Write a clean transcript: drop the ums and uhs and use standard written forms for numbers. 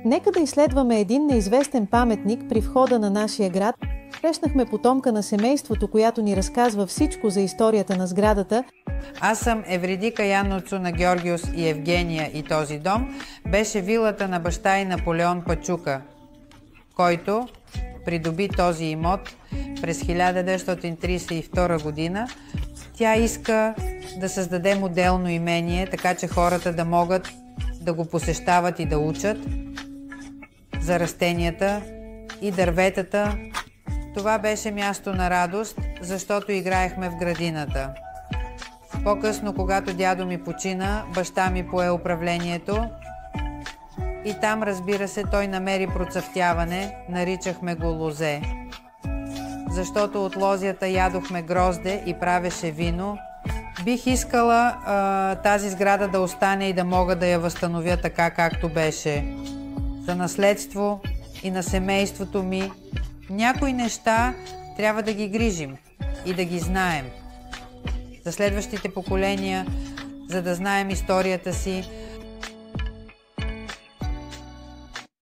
Нека да изследваме един неизвестен паметник при входа на нашия град. Срещнахме потомка на семейството, която ни разказва всичко за историята на сградата. Аз съм Евредика Януцу на Георгиус и Евгения и този дом беше вилата на баща и Наполеон Пачука, който придоби този имот през 1932 година. Тя иска да създаде моделно имение, така че хората да могат да го посещават и да учат за растенията и дърветата. Това беше място на радост, защото играехме в градината. По-късно, когато дядо ми почина, баща ми пое управлението и там, разбира се, той намери процъфтяване, наричахме го лозе. Защото от лозята ядохме грозде и правеше вино. Бих искала тази сграда да остане и да мога да я възстановя така, както беше. За наследство и на семейството ми. Някои неща трябва да ги грижим и да ги знаем. За следващите поколения, за да знаем историята си,